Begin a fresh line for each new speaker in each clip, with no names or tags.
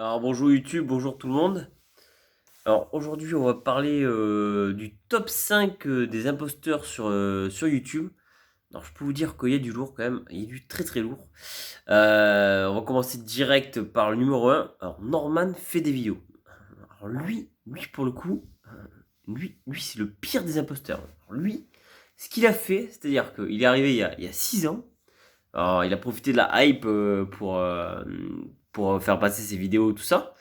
Alors bonjour YouTube, bonjour tout le monde. Alors aujourd'hui on va parler du top 5 des imposteurs sur YouTube. Alors je peux vous dire qu'il y a du lourd quand même, il y a du très très lourd. On va commencer direct par le numéro un. Alors Norman fait des vidéos. Alors lui pour le coup, lui c'est le pire des imposteurs. Alors lui, ce qu'il a fait, c'est-à-dire qu'il est arrivé il y a 6 ans. Alors il a profité de la hype pour faire passer ses vidéos, tout ça.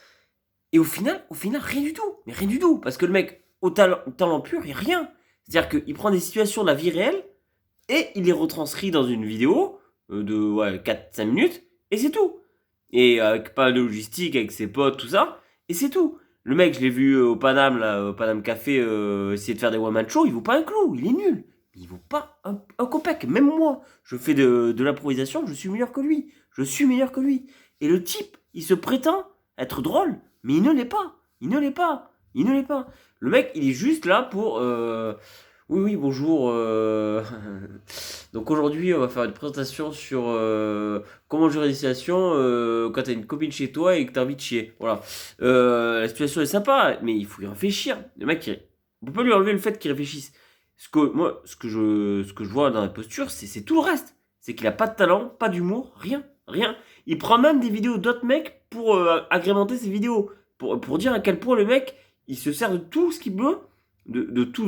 Et au final, rien du tout. Mais rien du tout. Parce que le mec, au talent pur, il n'y a rien. C'est-à-dire qu'il prend des situations de la vie réelle et il les retranscrit dans une vidéo de 4-5 minutes et c'est tout. Et avec pas de logistique, avec ses potes, tout ça, et c'est tout. Le mec, je l'ai vu au Paname, là, au Paname Café, essayer de faire des one-man show, il vaut pas un clou, il est nul. Il vaut pas un copec. Même moi, je fais de l'improvisation, je suis meilleur que lui. Je suis meilleur que lui. Et le type, il se prétend être drôle, mais il ne l'est pas. Il ne l'est pas. Il ne l'est pas. Le mec, il est juste là pour... Oui, oui, bonjour. Donc aujourd'hui, on va faire une présentation sur comment gérer des situations quand t'as une copine chez toi et que t'as envie de chier. Voilà. La situation est sympa, mais il faut y réfléchir. Le mec, on peut pas lui enlever le fait qu'il réfléchisse. Moi, ce que je vois dans la posture, c'est tout le reste. C'est qu'il a pas de talent, pas d'humour, rien, rien. Il prend même des vidéos d'autres mecs pour agrémenter ses vidéos. Pour dire à quel point le mec, il se sert de tout ce qu'il veut, de tout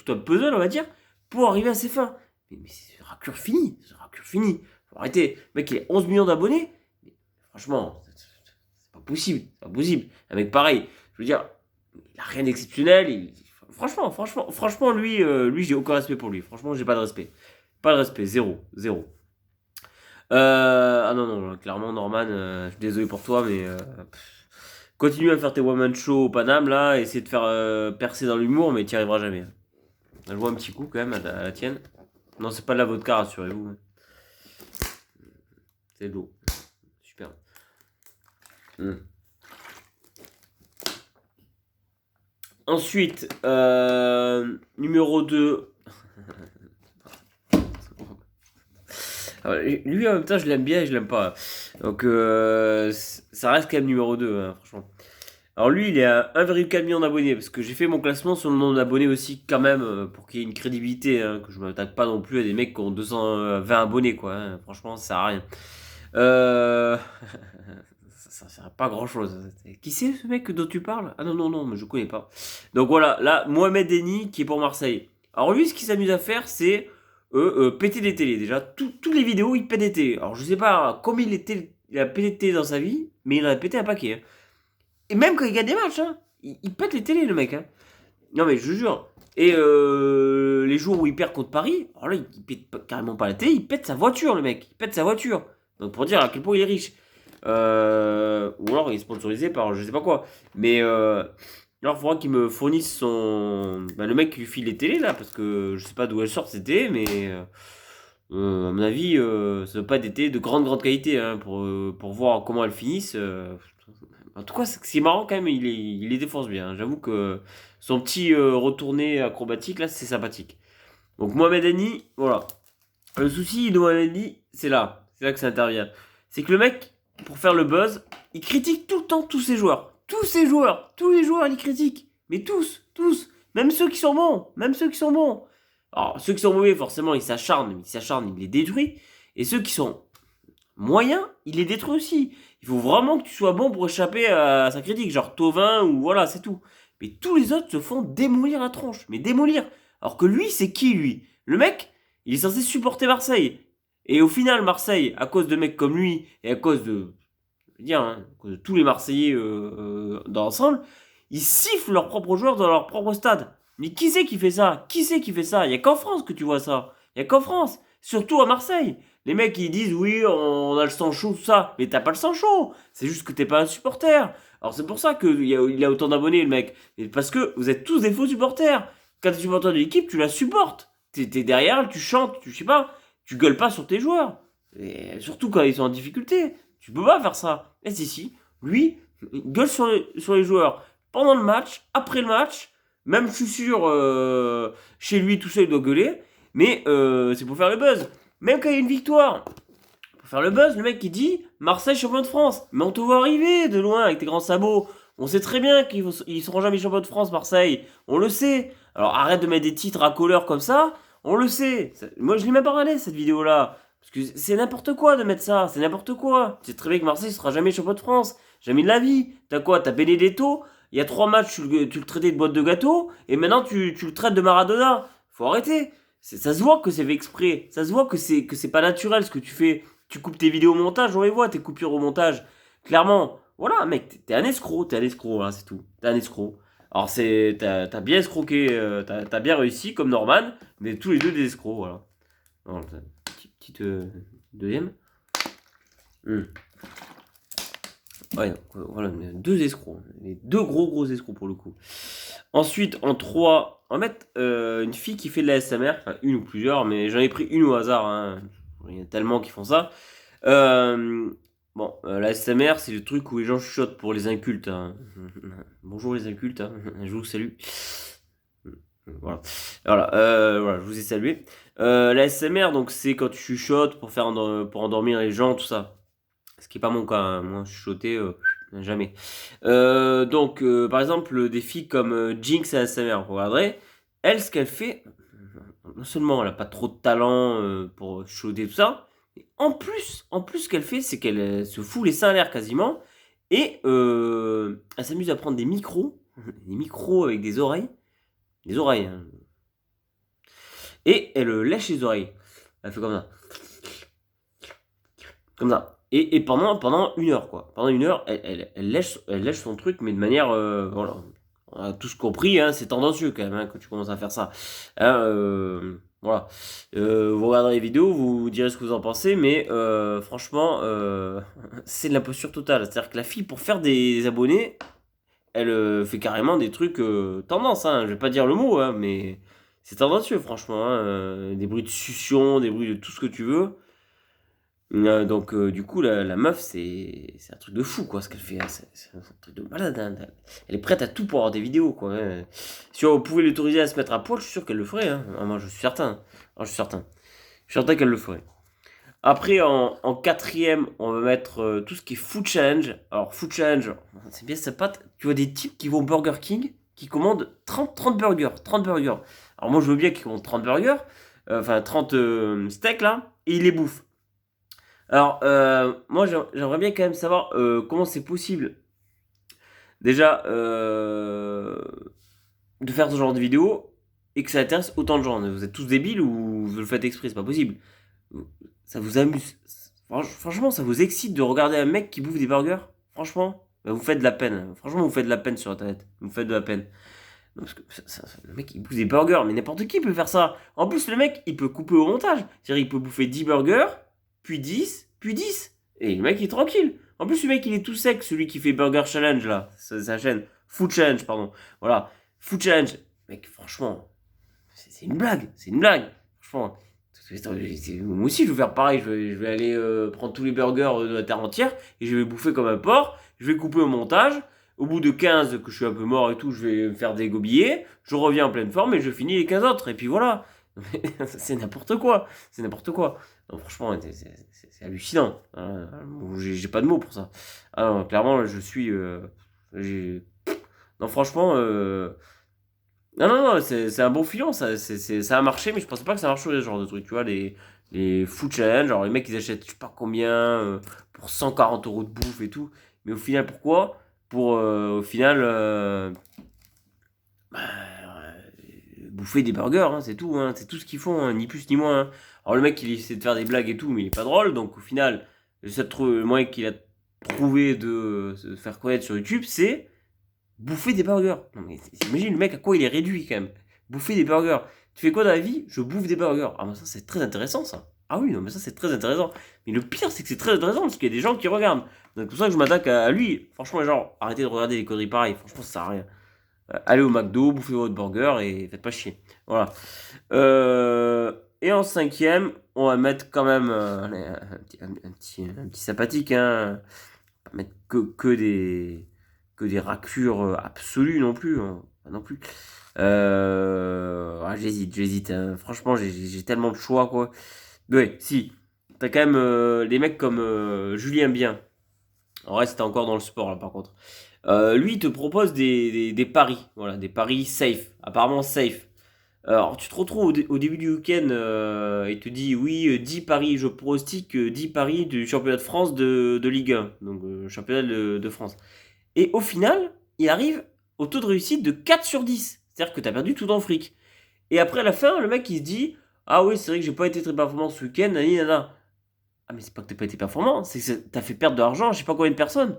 un puzzle, on va dire, pour arriver à ses fins. Mais c'est raclure fini, c'est raclure fini. Faut arrêter. Le mec, il a 11 millions d'abonnés. Mais franchement, c'est pas possible, c'est pas possible. Un mec pareil, je veux dire, il a rien d'exceptionnel. Franchement, lui, j'ai aucun respect pour lui. Franchement, j'ai pas de respect. Pas de respect, zéro, zéro. Ah non, non, clairement, Norman, je suis désolé pour toi, mais continue à faire tes one-man show au Paname, là, essayer de faire percer dans l'humour, mais t'y arriveras jamais. Je vois un petit coup, quand même, à la tienne. Non, c'est pas de la vodka, rassurez-vous. C'est de l'eau. Super. Ensuite, numéro 2. Lui, en même temps, je l'aime bien et je l'aime pas. Donc, ça reste quand même numéro 2, hein, franchement. Alors lui, il est à 1,4 million d'abonnés, parce que j'ai fait mon classement sur le nombre d'abonnés aussi, quand même, pour qu'il y ait une crédibilité, hein, que je m'attaque pas non plus à des mecs qui ont 220 abonnés, quoi. Hein. Franchement, ça sert à rien. Euh... ça sert à pas grand chose. Qui c'est ce mec dont tu parles? Ah non, non, non, mais je connais pas. Donc voilà, là, Mohamed Eni qui est pour Marseille. Alors lui, ce qu'il s'amuse à faire, c'est péter des télés. Déjà, toutes les vidéos, il pète des télés. Alors je sais pas combien il a pété de télé dans sa vie, mais il en a pété un paquet. Hein. Et même quand il gagne des matchs, hein, il pète les télés, le mec. Hein. Non, mais je vous jure. Et les jours où il perd contre Paris, alors là, il pète carrément pas la télé, il pète sa voiture, le mec. Il pète sa voiture. Donc pour dire à quel point il est riche. Ou alors il est sponsorisé par je sais pas quoi. Mais alors il faudra qu'il me fournisse son. Bah, le mec qui lui file les télés là, parce que je sais pas d'où elles sortent ces télés, mais à mon avis, ça doit pas être des télés de grande qualité hein, pour voir comment elles finissent. En tout cas, ce qui est marrant quand même, il les défonce bien. Hein. J'avoue que son petit retourné acrobatique là, c'est sympathique. Donc Mohamed Eni, voilà. Le souci de Mohamed Eni, c'est là que ça intervient. C'est que le mec, pour faire le buzz, il critique tout le temps tous ses joueurs. Tous ses joueurs, tous les joueurs, il critique. Mais tous. Même ceux qui sont bons, même ceux qui sont bons. Alors, ceux qui sont mauvais, forcément, il les détruit. Et ceux qui sont moyens, il les détruit aussi. Il faut vraiment que tu sois bon pour échapper à sa critique, genre Tovin ou voilà, c'est tout. Mais tous les autres se font démolir la tronche, mais démolir. Alors que lui, c'est qui lui? Le mec, il est censé supporter Marseille. Et au final, Marseille, à cause de mecs comme lui, et à cause de, je veux dire, hein, à cause de tous les Marseillais dans l'ensemble, ils sifflent leurs propres joueurs dans leur propre stade. Mais qui c'est qui fait ça? Qui c'est qui fait ça? Il n'y a qu'en France que tu vois ça. Il n'y a qu'en France. Surtout à Marseille. Les mecs ils disent oui, on a le sang chaud, tout ça. Mais t'as pas le sang chaud. C'est juste que t'es pas un supporter. Alors c'est pour ça qu'il a autant d'abonnés, le mec. Et parce que vous êtes tous des faux supporters. Quand t'es supporter de l'équipe, tu la supportes. T'es derrière, tu chantes, je sais pas. Tu gueules pas sur tes joueurs. Et surtout quand ils sont en difficulté. Tu peux pas faire ça. Et si, lui, il gueule sur les joueurs. Pendant le match, après le match. Même je suis sûr, chez lui tout seul il doit gueuler. Mais c'est pour faire le buzz. Même quand il y a une victoire, faire le buzz, le mec qui dit Marseille champion de France. Mais on te voit arriver de loin avec tes grands sabots. On sait très bien qu'ils seront jamais champions de France, Marseille. On le sait. Alors arrête de mettre des titres à couleur comme ça. On le sait. Moi, je l'ai même pas regardé cette vidéo-là. Parce que c'est n'importe quoi de mettre ça. C'est n'importe quoi. Tu sais très bien que Marseille sera jamais champion de France. Jamais de la vie. T'as quoi? T'as Benedetto. Il y a 3 matchs, tu le traitais de boîte de gâteau. Et maintenant, tu le traites de Maradona. Faut arrêter. Ça se voit que c'est fait exprès. Ça se voit que c'est pas naturel ce que tu fais. Tu coupes tes vidéos au montage, on les voit, tes coupures au montage. Clairement, voilà, mec, t'es un escroc, voilà, c'est tout. T'es un escroc. Alors, t'as bien escroqué, t'as bien réussi comme Norman, mais tous les deux des escrocs, voilà. Alors, petite deuxième. Ouais, donc, voilà, 2 escrocs. Les 2 gros escrocs pour le coup. Ensuite, en 3, on va mettre une fille qui fait de la SMR, enfin une ou plusieurs, mais j'en ai pris une au hasard, hein. Il y en a tellement qui font ça. Bon, la SMR, c'est le truc où les gens chuchotent pour les incultes, hein. Bonjour les incultes, hein. Je vous salue. Voilà, voilà, je vous ai salué. La SMR, donc c'est quand tu chuchotes pour pour endormir les gens, tout ça. Ce qui est pas mon cas, hein. Moi, chuchoter, jamais. Donc, par exemple, des filles comme Jinx et SMR, vous regarderez, elle, ce qu'elle fait, non seulement elle a pas trop de talent pour chuchoter tout ça, mais en plus, ce qu'elle fait, c'est qu'elle se fout les seins à l'air quasiment, et elle s'amuse à prendre des micros avec des oreilles, hein, et elle lèche les oreilles. Elle fait comme ça. Et pendant 1 heure, quoi. Pendant 1 heure, elle lèche son truc, mais de manière. Voilà. On a tous compris, hein, c'est tendancieux quand même, hein, quand tu commences à faire ça. Hein, voilà. Vous regarderez les vidéos, vous direz ce que vous en pensez, mais franchement, c'est de l'imposture totale. C'est-à-dire que la fille, pour faire des abonnés, elle fait carrément des trucs tendance, hein. Je vais pas dire le mot, hein, mais c'est tendancieux, franchement, hein. Des bruits de succion, des bruits de tout ce que tu veux. Donc, du coup, la meuf, c'est un truc de fou, quoi, ce qu'elle fait, hein. C'est un truc de malade, hein. Elle est prête à tout pour avoir des vidéos, quoi, hein. Si on pouvait l'autoriser à se mettre à poil, je suis sûr qu'elle le ferait, hein. Ah, moi, je suis certain. Ah, je suis certain. Je suis certain qu'elle le ferait. Après, en 4ème, on va mettre tout ce qui est food challenge. Alors, food challenge, c'est bien sympa. Tu vois des types qui vont au Burger King, qui commandent 30 burgers. 30 burgers. Alors, moi, je veux bien qu'ils commandent 30 burgers, enfin 30 steaks, là, et ils les bouffent. Alors, moi, j'aimerais bien quand même savoir comment c'est possible, déjà, de faire ce genre de vidéo et que ça intéresse autant de gens. Vous êtes tous débiles ou vous le faites exprès, c'est pas possible. Ça vous amuse. Franchement, ça vous excite de regarder un mec qui bouffe des burgers? Franchement, bah, vous faites de la peine. Franchement, vous faites de la peine sur Internet. Vous faites de la peine. Non, parce que le mec, il bouffe des burgers, mais n'importe qui peut faire ça. En plus, le mec, il peut couper au montage. C'est-à-dire, il peut bouffer 10 burgers, puis 10, puis 10. Et le mec, il est tranquille. En plus, le mec, il est tout sec, celui qui fait Burger Challenge, là. C'est sa chaîne. Food Challenge, pardon. Voilà. Food Challenge. Mec, franchement, c'est une blague. C'est une blague. Franchement. Moi aussi, je vais faire pareil. Je vais aller prendre tous les burgers de la terre entière et je vais bouffer comme un porc. Je vais couper au montage. Au bout de 15, que je suis un peu mort et tout, je vais me faire dégobiller. Je reviens en pleine forme et je finis les 15 autres. Et puis voilà. C'est n'importe quoi. C'est n'importe quoi. Non, franchement, c'est hallucinant. J'ai pas de mots pour ça. Ah non, clairement, je suis. Non, franchement. Non, c'est un bon filon, ça a marché, mais je pensais pas que ça marcherait ce genre de truc, tu vois, les food challenge, alors les mecs ils achètent je sais pas combien pour 140 euros de bouffe et tout, mais au final pourquoi? Pour au final bah, bouffer des burgers, hein, c'est tout, hein, c'est tout ce qu'ils font, hein, ni plus ni moins, hein. Alors le mec il essaie de faire des blagues et tout, mais il est pas drôle, donc au final, le moyen qu'il a trouvé de se faire connaître sur YouTube, c'est bouffer des burgers. Non mais imagine le mec à quoi il est réduit quand même. Bouffer des burgers. Tu fais quoi dans la vie? Je bouffe des burgers. Ah mais ça c'est très intéressant ça. Ah oui, non mais ça c'est très intéressant. Mais le pire c'est que c'est très intéressant parce qu'il y a des gens qui regardent. Donc c'est pour ça que je m'attaque à lui. Franchement, genre, arrêtez de regarder des conneries pareilles. Franchement, ça sert à rien. Allez au McDo, bouffez votre burger et faites pas chier. Voilà. Et en 5ème, on va mettre quand même allez, un petit sympathique. Hein. On va pas mettre que des raclures absolues non plus. Hein. Non plus. J'hésite. Hein. Franchement, j'ai tellement de choix, quoi. Ouais, si. t'as quand même des mecs comme Julien Bien. En reste, t'es encore dans le sport là par contre. Lui, il te propose des paris, voilà, des paris safe, apparemment safe. Alors, tu te retrouves au début du week-end, il te dit oui, 10 paris, je pronostique 10 paris du championnat de France de Ligue 1, donc championnat de France. Et au final, il arrive au taux de réussite de 4 sur 10. C'est-à-dire que tu as perdu tout ton fric. Et après, à la fin, le mec, il se dit ah oui, c'est vrai que j'ai pas été très performant ce week-end, nani, nana. Ah, mais c'est pas que t'as pas été performant, c'est que t'as fait perdre de l'argent à je sais pas combien de personnes.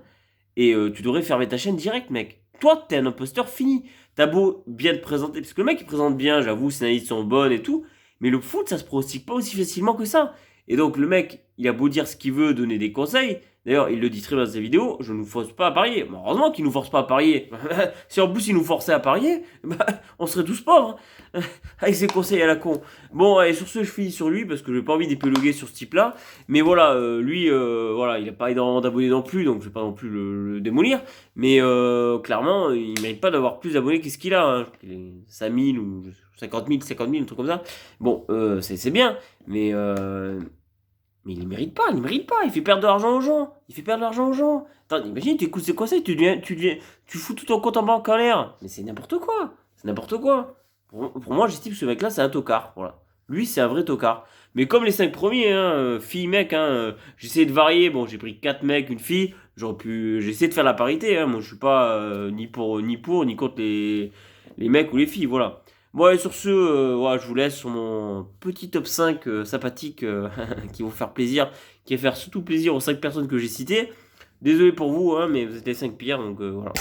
Et tu devrais fermer ta chaîne direct, mec. Toi, t'es un imposteur fini. T'as beau bien te présenter, parce que le mec, il présente bien, j'avoue, ses analyses sont bonnes et tout. Mais le foot, ça se pronostique pas aussi facilement que ça. Et donc, le mec, il a beau dire ce qu'il veut, donner des conseils. D'ailleurs, il le dit très bien dans ses vidéos, je ne nous force pas à parier. Mais heureusement qu'il nous force pas à parier. Si en plus il nous forçait à parier, bah, on serait tous pauvres, hein. Avec ses conseils à la con. Bon, et sur ce, je finis sur lui, parce que j'ai pas envie d'épiloguer sur ce type-là. Mais voilà, lui, voilà, il a pas énormément d'abonnés non plus, donc je vais pas non plus le démolir. Mais clairement, il mérite pas d'avoir plus d'abonnés qu'est-ce qu'il a, hein. 5 000 ou 50 000, un truc comme ça. Bon, c'est bien, mais il mérite pas, il fait perdre de l'argent aux gens. Il fait perdre de l'argent aux gens. Attends, imagine, tu écoutes ses conseils, tu fous tout ton compte en banque en l'air. Mais c'est n'importe quoi. C'est n'importe quoi. Pour moi, j'estime que ce mec-là, c'est un tocard. Voilà. Lui, c'est un vrai tocard. Mais comme les 5 premiers, hein, filles, mecs, hein, j'ai essayé de varier. Bon, j'ai pris 4 mecs, une fille. J'ai essayé de faire la parité. Hein. Moi, je suis pas ni contre les mecs ou les filles. Voilà. Bon, et sur ce, voilà, je vous laisse sur mon petit top 5 sympathique qui vont faire plaisir, qui va faire surtout plaisir aux 5 personnes que j'ai citées. Désolé pour vous, hein, mais vous êtes les 5 pires, donc voilà.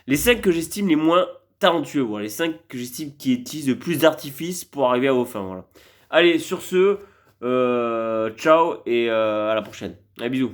Les 5 que j'estime les moins talentueux, voilà. Les 5 que j'estime qui utilisent le plus d'artifice pour arriver à vos fins, voilà. Allez, sur ce, ciao et à la prochaine. Allez, bisous.